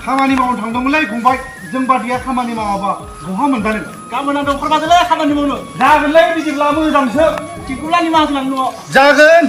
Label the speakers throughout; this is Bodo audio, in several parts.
Speaker 1: खामानि मावनो थांदोंमोनलै फंबाय जों बादिया खामानि मावाबा बहा मोनजानो
Speaker 2: गाबोन आं ओंखारखादोंलै खामानि मावनो
Speaker 1: जागोनलै बिदिब्ला मोजांसो
Speaker 2: थिगखौब्ला निमाहा होनांगौ न'आव
Speaker 1: जागोन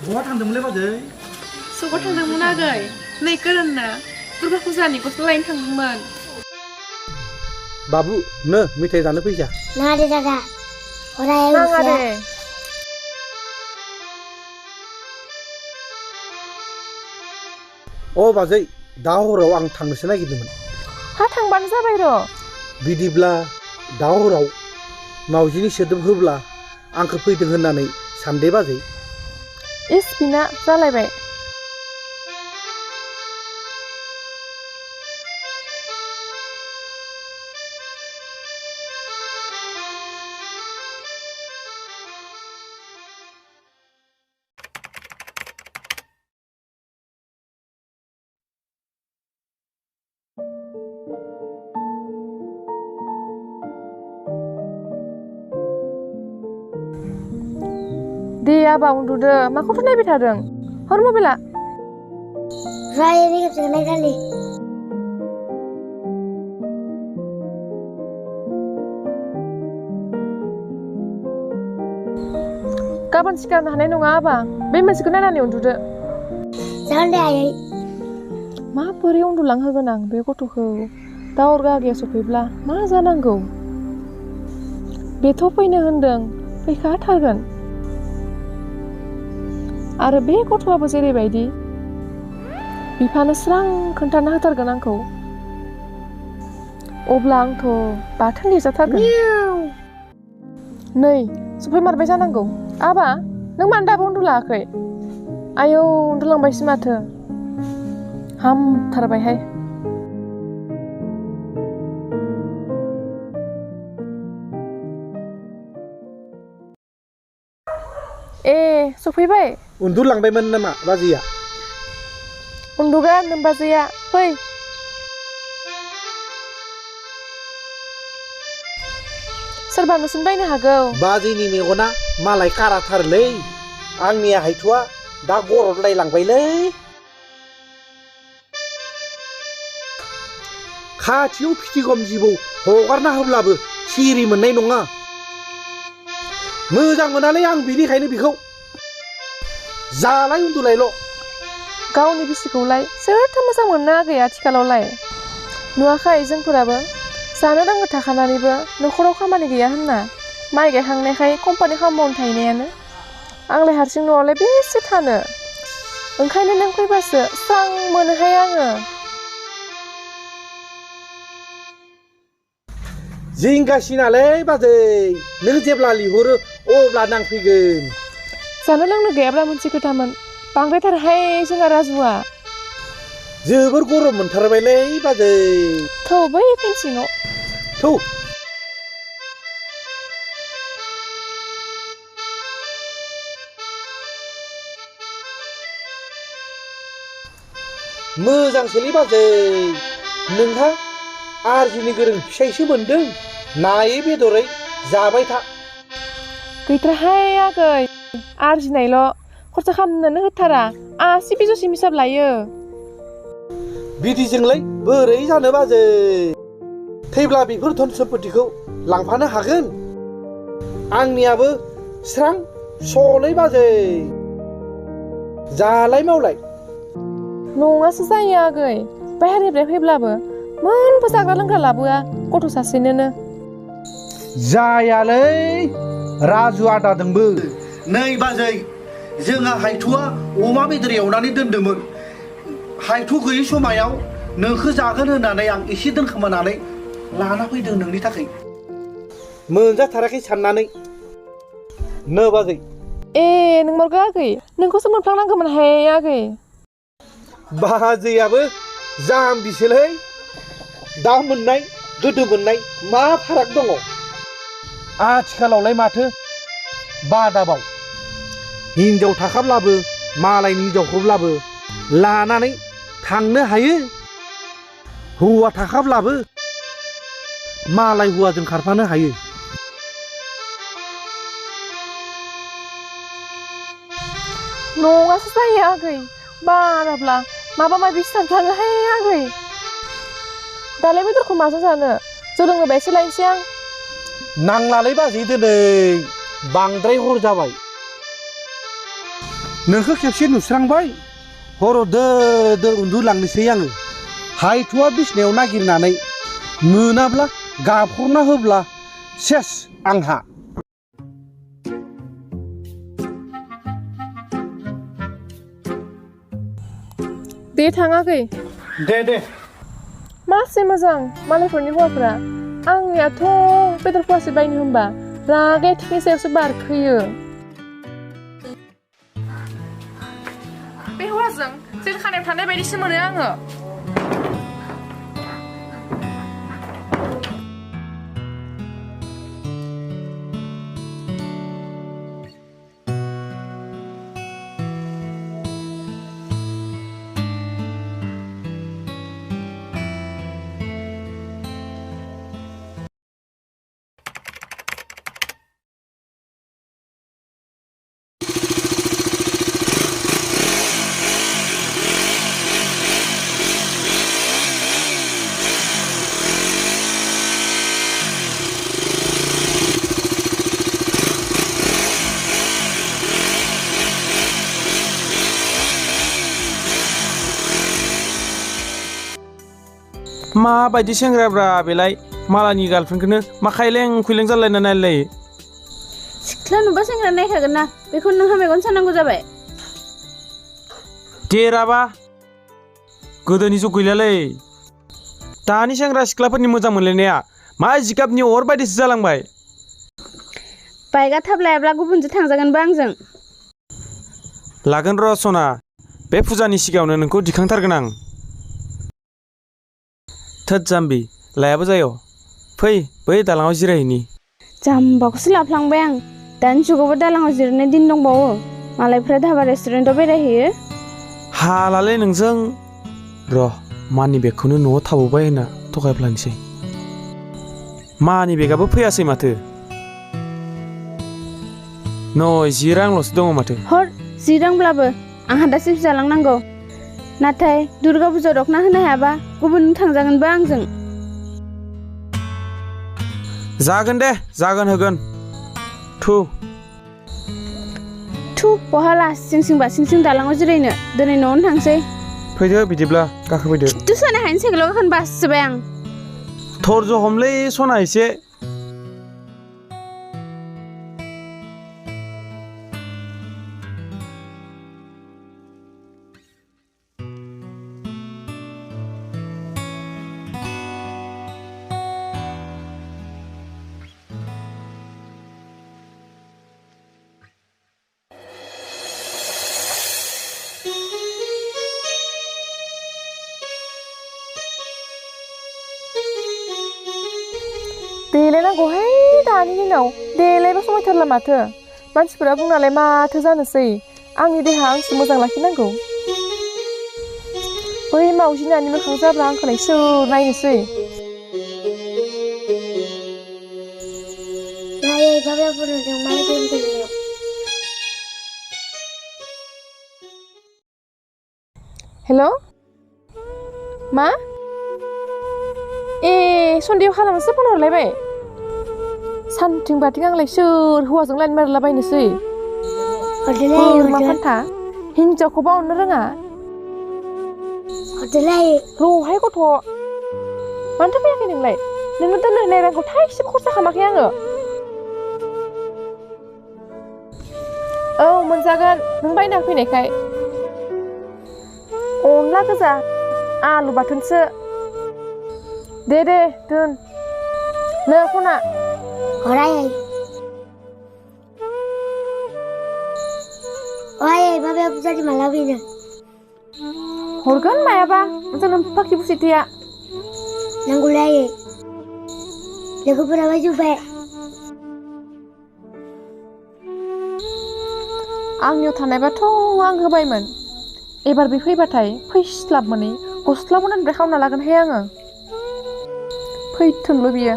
Speaker 1: बहा थांदोंमोनलै बाजै
Speaker 3: सकआव थांदोंमोन आगै नै गोरोमना दुर्गा फुजानि गस्ला लायनो थांदोंमोन
Speaker 1: बाबु नो मेथाइ जानो फैसा
Speaker 4: ना दे दादा हराय
Speaker 3: नाङा दे
Speaker 1: अ बाजै दा हराव आं थांनोसो नागिरदोंमोन
Speaker 3: हा थांबानो जाबाय र'
Speaker 1: बिदिब्ला दा हराव मावजिनि सोदोब होब्ला आंखौ फैदों होननानै सानदे बाजै
Speaker 3: इस बिना जालायबाय दे आबा उन्दुदो माखौथो नायबाय थादों हर मबाइला
Speaker 4: रायनि खेबसे नायगालि
Speaker 3: गाबोन सिखारनो हानाय नङा आबा बे मोनसेखौ नायनानै उन्दुदो
Speaker 4: जागोन दे आयै
Speaker 3: माबोरै उन्दुलांहोगोन आं बे गथ'खौ दा हर गागेया सफैब्ला मा जानांगौ बेथ' फैनो होनदों फैखाथारगोन आरो बे गथ'आबो जेरैबायदि बिफानो स्रां खोन्थाना होथारगोन आंखौ अब्ला आंथ' बाथोन देजाथारगोन नै सफैमारबाय जानांगौ आबा नों मानो दाबो उन्दुलाङाखै आयौ उन्दुलांबायसो माथो हामथारबायहाय ए सफैबाय
Speaker 1: उन्दुलांबायमोन नामा बाजैया
Speaker 3: उन्दुगोन नों बाजैया फै सोरबा नुसिन बायनो हागौ
Speaker 1: बाजैनि मेगना मालाय काराथारलै आंनिया हायथुआ दा गरदलायलांबायलै खाथियाव फिथिगम जिबौ हगारना होब्लाबो सिरि मोननाय नङा मोजां मोनालै आं बिनिखायनो बिखौ जालाय उन्दुलायल'
Speaker 3: गावनि बिसिखौलाय सोरथो मोजां मोननो आगै आथिखालावलाय नुवाखै जोंफोराबो जानो नांगौ थाखानानैबो न'खराव खामानि गैया होनना माइ गायखांनायखाय कम्पानि खामानि थाहैनायानो आंलाय हारसिं न'आवलाय बेसे थानो ओंखायनो नों फैबासो स्रां मोनोहाय आङो
Speaker 1: जिंगासिनालै बाजै नों जेब्ला लिंहरो अब्लानो आं फैगोन
Speaker 3: जानो लोंनो गैयाब्ला मोनसे खोथामोन बांद्रायथारहाय जोंहा राजुआ
Speaker 1: जोबोर गरम मोनथारबायलै बाजै
Speaker 3: थौ बै फेनसिङाव
Speaker 1: थौ मोजांसोलै बाजै नोंहा आरजिनो गोरों फिसायसो मोनदों नायै बेदरै जाबाय था
Speaker 3: गैथ्राहाय आगै आरजिनायल' खरसा खालामनोनो होथारा आसि बिजौसिम हिसाब लायो
Speaker 1: बिदिजोंलाय बोरै जानो बाजै थैब्ला बेफोर धन सम्पतिखौ लांफानो हागोन आंनियाबो स्रां सलै बाजै जालाय मावलाय
Speaker 3: नङासो जायो आगै बाहेरनिफ्राय फैब्लाबो मोनबो जाग्रा लोंग्रा लाबोआ गथ' सासेनोनो
Speaker 1: जायालै राजु आदादोंबो नै बाजै जोंहा हायथुआ अमा बेदर एवनानै दोन्दोंमोन हायथु गैयै समायाव नोंखौ जागोन होननानै आं एसे दोनखोमानानै लाना फैदों नोंनि थाखाय मोनजाथाराखै साननानै नो बाजै
Speaker 3: ए नोंमारगौ आगै नोंखौसो मोनफ्लांनांगौमोनहाय आगै
Speaker 1: बाजैयाबो जाम्बिसोलै दा मोननाय गोदो मोननाय मा फाराग दङ आथिखालावलाय माथो बादाबाव हिनजाव थाखाब्लाबो मालायनि हिनजावखौब्लाबो लानानै थांनो हायो हौवा थाखाब्लाबो मालाय हौवाजों खारफानो हायो
Speaker 3: नङासो जायो आगै बाराब्ला माबा माबि सानफ्लाङोहाय आगै दालाय बेदरखौ माजों जानो जौ लोंनोबा एसे लायनोसै आं
Speaker 1: नांलालै बाजै दिनै बांद्राय हर जाबाय नोंखौ खेबसे नुस्रांबाय हराव दो दो उन्दुलांनोसै आङो हायथुआ बिसिनायाव नागिरनानै मोनाब्ला गाबहरना होब्ला सेस आंहा
Speaker 3: दे थाङाखै
Speaker 1: दे
Speaker 3: मासे मोजां मालायफोरनि हौवाफोरा आंनियाथ' बेदर फुवासे बायनो होनबा रागाया थिखनि सायावसो बारखोयो बे हौवाजों जेल खानायाव थानाय बायदिसो मोनो आङो
Speaker 5: माबायदि सेंग्राब्रा बेलाय मालानि गार्लफ्रेन्डखौनो मा खायलें खुइलें जालायना नायलायो
Speaker 6: सिख्ला नुबा सेंग्रा नायखागोन ना बेखौ नोंहा मेगन सानांगौ जाबाय
Speaker 5: देराबा गोदोनि जुग गैलालै दानि सेंग्रा सिख्लाफोरनि मोजां मोनलायनाया मा जिगाबनि अर बायदिसो जालांबाय
Speaker 6: बाइकआ थाब लायाब्ला गुबुनजों थांजागोनबा आंजों
Speaker 5: लागोन र' सना बे फुजानि सिगाङावनो नोंखौ दिखांथारगोन आं थोद जाम्बि लायाबो जायो फै बै दालाङाव जिरायहैनि
Speaker 6: जाम्बाखौसो लाफ्लांबाय आं दानि जुगावबो दालाङाव जिरायनाय दिन दंबावो मालायफ्रा धाबा रेस्टुरेन्टआव बेरायहैयो
Speaker 5: हालालै नोंजों र' मानि बेगखौनो न'आव थाबोबाय होनना थगायफ्लानोसै मानि बेगाबो फैयासै माथो नै 10 रांल'सो दङ माथो
Speaker 6: हर 10 रांब्लाबो आंहा दा चिप्स जालांनांगौ नाथाय दुर्गा फुजायाव दख'ना होनो हायाबा गुबुन थांजागोनबा आंजों
Speaker 5: जागोन दे जागोन होगोन
Speaker 6: थु बहाला सिं बासिं दालाङाव जिरायनो दिनै न'आवनो थांसै
Speaker 5: फैदो बिदिब्ला गाखोफैदो
Speaker 6: खिन्थु सानै हायनो साइकेलाव गाखोनो बासोबाय आं
Speaker 5: थरज हमलै सना एसे
Speaker 3: देलायनांगौहाय दानि दिनाव देलायबा समायथारला माथो मानसिफोरा बुंनालाय माथो जानोसै आंनि देहा आंसो मोजां लाखिनांगौ बै मावजि नानि मोखां जाब्ला आंखौलाय सोर नायनोसै
Speaker 4: Ay, papi, por lo que mal que entendió.
Speaker 3: हेल' मा ए सन्देह खालामनोसो फन हरलायबाय सानथिं बाथिं आंलाय सोर हौवाजों लाइन मारलाबायनोसै बोरमा फान्था हिनजावखौबा अननो रोङा र'हाय गथ' मानोथो फैयाखै नोंलाय नोंनो दोननो होनाय रांखौ थाइसेबो खरसा खालामाखै आङो औ मोनजागोन नों बायना फैनायखाय अनला गोजा आलु बाथोनसो दे दोन नो फना
Speaker 4: Oye, papi, puja di malam ini.
Speaker 3: हरगोन मायाबा जोंनो पाखि बुसिथिया
Speaker 4: Nanggulai. Lagu berapa juga?
Speaker 3: आंनियाव थानायबाथ' आं होबायमोन एबार बे फैबाथाय फैस्लाब मोनै गस्ला बनानिफ्राय खावना लागोनहाय आङो फैथोंल' बियो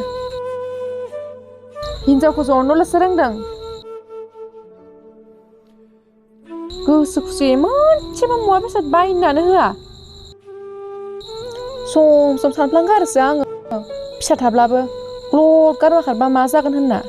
Speaker 3: हिनजावखौ ज'नोल'सो रोंदों गोसो खुसियै मोनसेबो मुवा बेसाद बायनानै होआ सम सम सानफ्लांगारोसो आङो फिसा थाब्लाबो ब्लद गारना खारबा मा जागोन होनना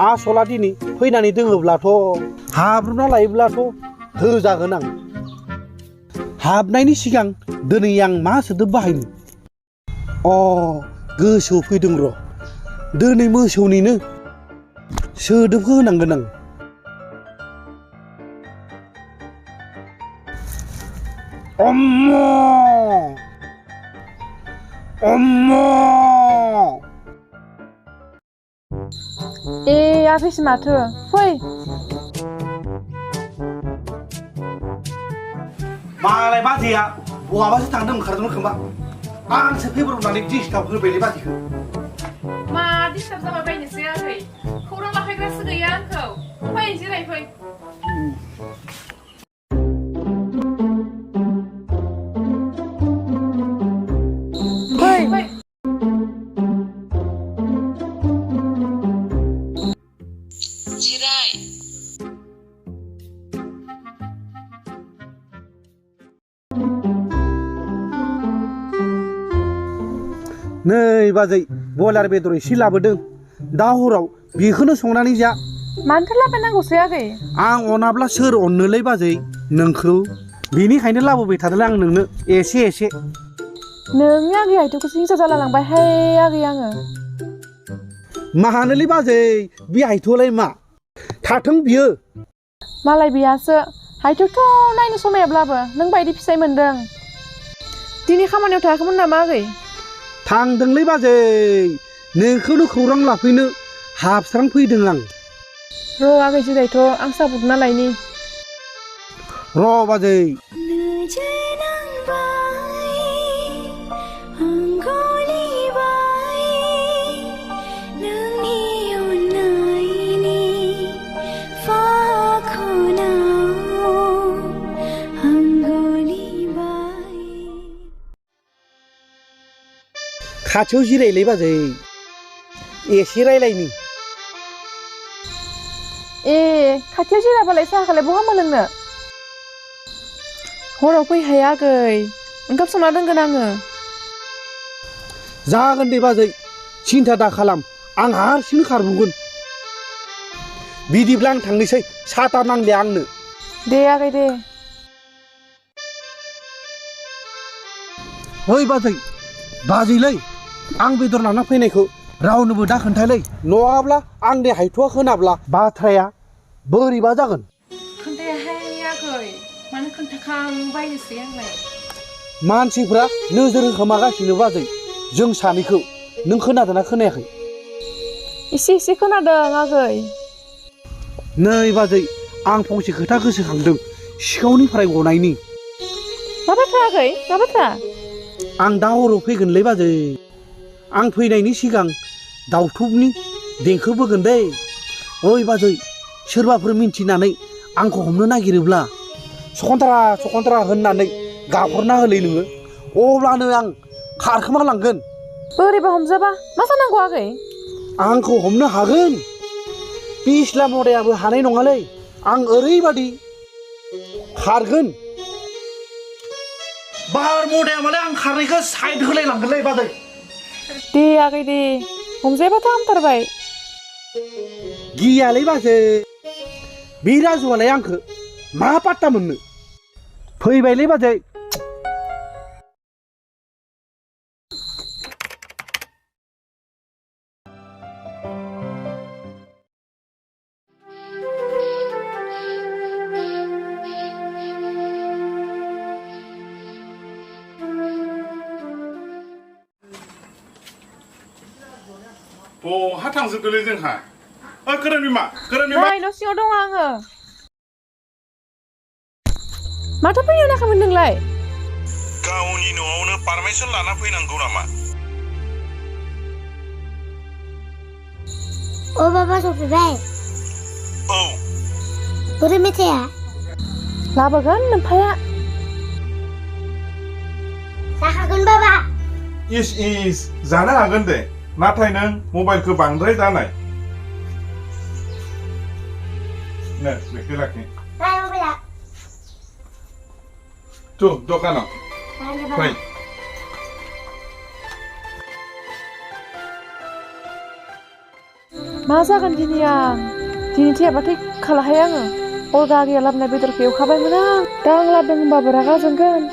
Speaker 1: आसला दिनै फैनानै दोङोब्लाथ' हाब्रुना लायोब्लाथ' होजागोन आं हाबनायनि सिगां दिनै आं मा सोदोब बाहायनो गोसोआव फैदों र' दिनै मोसौनिनो सोदोबखौ होनांगोन आं अम्म अम्म
Speaker 3: ए आफैसो माथो फै
Speaker 1: मालाय बाजैया बहाबासो थांदों ओंखारदोंमोन खोमा आंसो फैब्रबनानै डिस्टार्ब होबायलै बाजैखौ
Speaker 3: मा डिस्टार्ब जाबाय बायनोसै आखै खौरां लाफैग्रासो गैया आंखौ फै जिराय फै
Speaker 1: नै बाजै बयलार बेदर एसे लाबोदों दा हराव बेखौनो संनानै जा
Speaker 3: मानोथो लाबोनांगौसै आगै
Speaker 1: आं अनाब्ला सोर अननोलै बाजै नोंखौ बेनिखायनो लाबोबाय थादोंलै आं नोंनो एसे एसे
Speaker 3: नोंनि आगै आइथौखौसो हिंसा जालालांबायहाय आगै आङो
Speaker 1: माहानोलै बाजै बे आइथौआलाय मा थाथों बियो
Speaker 3: मालाय बियासो हायथौथ' नायनो समायाब्लाबो नों बायदि फिसाइ मोनदों दिनै खामानियाव थायाखैमोन नामा आगै
Speaker 1: थांदोंलै बाजै नोंखौनो खौरां लाफैनो हाबस्रां फैदों आं
Speaker 3: र' आगै जिरायथ' आं साहा फुदुंना लायनि
Speaker 1: र' बाजै खाथियाव जिरायलै बाजै एसे रायलायनि
Speaker 3: ए खाथियाव जिरायबालाय साहाखौलाय बहा मोनलोंनो हराव फैहाय आगै ओंखाम संना दोनगोन आङो
Speaker 1: जागोन दे बाजै सिन्था दा खालाम आं हारसिंनो खारबोगोन बिदिब्ला आं थांनोसै साथा नांलिया आंनो
Speaker 3: दे आगै दे
Speaker 1: ओइ बाजैलै आं बेदर लाना फैनायखौ रावनोबो दा खोन्थालै नङाब्ला आंनि हायथुआ खोनाब्ला बाथ्राया बोरैबा जागोन
Speaker 3: खोन्थायाहाय आगै मानो खोन्थाखांबायनोसै आंलाय
Speaker 1: मानसिफ्रा नोजोर होखोमागासिनो बाजै जों सानैखौ नों खोनादोंना खोनायाखै
Speaker 3: एसे एसे खोनादों आगै
Speaker 1: नै बाजै आं फंसे खोथा गोसोखांदों सिखावनिफ्राय गनायनि
Speaker 3: मा बाथ्रा आगै मा बाथ्रा
Speaker 1: आं दा हराव फैगोनलै बाजै आं फैनायनि सिगां दावथुबनि देंखो बोगोन दै ओइ बाजै सोरबाफोर मिन्थिनानै आंखौ हमनो नागिरोब्ला सखन्थ्रा होननानै गाबहरना होलै नोङो अब्लानो आं खारखोमा लांगोन
Speaker 3: बोरैबा हमजाबा मा जानांगौ आगै
Speaker 1: आंखौ हमनो हागोन पिस्ला मदायाबो हानाय नङालै आं ओरैबादि खारगोन बार मदाया माने आं खारनायखौ साइड होलायलांगोनलै बाजै
Speaker 3: दे आगै दे हमजायाबाथ' हामथारबाय
Speaker 1: गियालै बाजै बे राजुआलाय आंखौ मा पात्ता मोननो फैबायलै बाजै
Speaker 7: बहा थांजोबदोलै जोंहा गोदान बिमा गोदान बिमा
Speaker 3: नै न' सिङाव दङ आङो माथो फैनो होनाखैमोन नोंलाय
Speaker 7: गावनि न'आवनो पारमिसन लाना फैनांगौ नामा
Speaker 4: ओ बाबा सफैबाय
Speaker 7: औ
Speaker 4: बोरै मेथाइया
Speaker 3: लाबोगोन नोमफाया
Speaker 4: जाखागोन बाबा
Speaker 7: इस जानो हागोन दे नाथाय नों मबाइलखौ बांद्राय दानाय नो बेखौ लाखि
Speaker 4: बाय मबाइला
Speaker 7: तु दखानाव फै
Speaker 3: मा जागोन दिनै आं दिनै थैयाबाथाय खालाहाय आङो अरगा गैया लाबोनाय बेदरखौ एवखाबायमोन आं दा आं लाबोदों होनबाबो रागा जोंगोन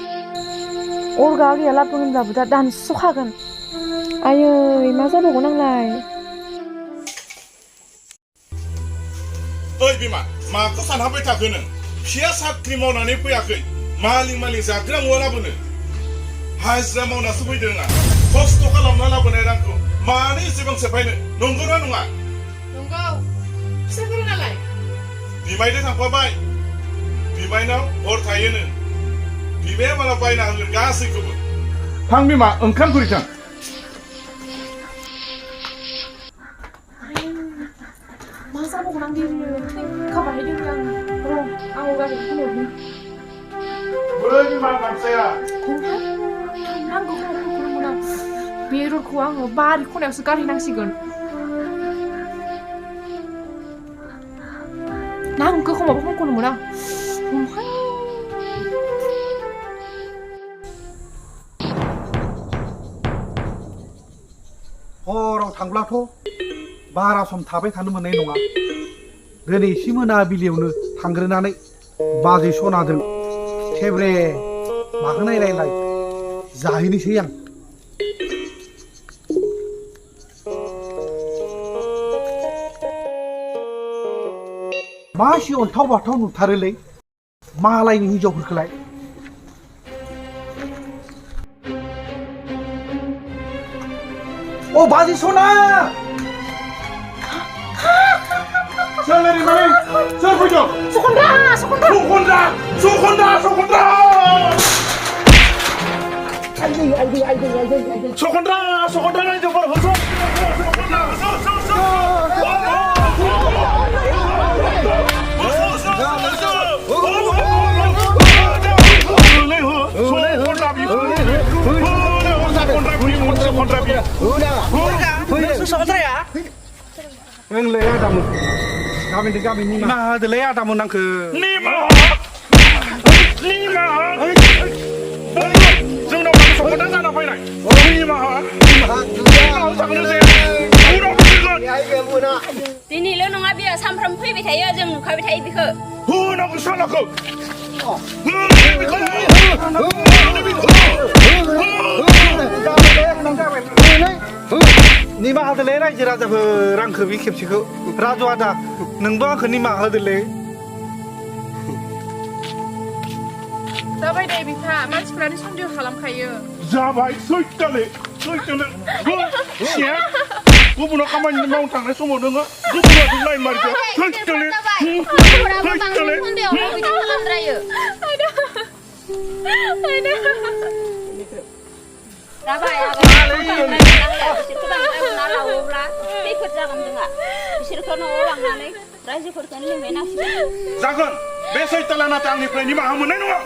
Speaker 3: अरगा गैया लाबोदों होनबाबो दा दानस'खागोन आयै मा जाबावगोन आंलाय
Speaker 7: ओइ बिमा माखौ सानहाबबाय थाखो नों फिसाया साख्रि मावनानै फैयाखै मालिक जाग्रा मुवा लाबोनो हाजिरा मावनासो फैदों आं खस्थ' खालामना लाबोनाय रांखौ मानो एसेबां सेफायनो नंगौना नङा
Speaker 3: नंगौ सोर नालाय
Speaker 7: बिमायदो थांफाबाय बिमायनाव हर थायोनो बिमाया माला बायना होगोन गासैखौबो थां बिमा ओंखाम खुरै थां
Speaker 3: मा जाबावगोन आं दिनै खाबाय दिनै आं आं अरगाखौ खोनादों
Speaker 7: बोरै बिमा गामसाया
Speaker 3: नांगौ खोनादों बे रडखौ आङो बारि खनायावसो गारहैनांसिगोन नांगौ खोमाबो खनखौनो मोना
Speaker 1: हराव थांब्लाथ' बारा सम थाबाय थानो मोननाय नङा दिनै एसे मोनाबिलियावनो थांग्रोनानै बाजै सनाजों थेब्रे माखौ नायलायलाय जाहैनोसै आं मासि अन्थाव बाथाव नुथारोलै मालायनि हिनजावफोरखौलाय ओ बाजै सना
Speaker 7: सोर ओरैबायदि सोर फैदों सखन्द्रा रायजोफोर
Speaker 1: नोंलाय आदामोन गामिनि मा होदोलाय आदामोन आंखो
Speaker 7: जोंनाव सखन्द्रा जाना फैनाय
Speaker 6: दिनैल' नङा बियो सानफ्रामबो फैबाय थायो जों नुखाबाय थायो बेखौ
Speaker 7: होनांगौ सालाखौ
Speaker 1: निमाहा होदोलै रायजो राजाफोर आंखो बे खेबसेखौ राजु आदा नोंबो आंखो निमाहा होदोलै
Speaker 3: जाबाय दे बिफा मानसिफ्रानो सन्देह खालामखायो
Speaker 7: जाबाय सैथोलै गुबुनाव खामानि मावनो थांनाय समाव नोङो गुबुनाव लाइन मारिखो सैथोलै जागोन बे सैथोला नाथाय आंनिफ्राय निमाहा मोननाय नङा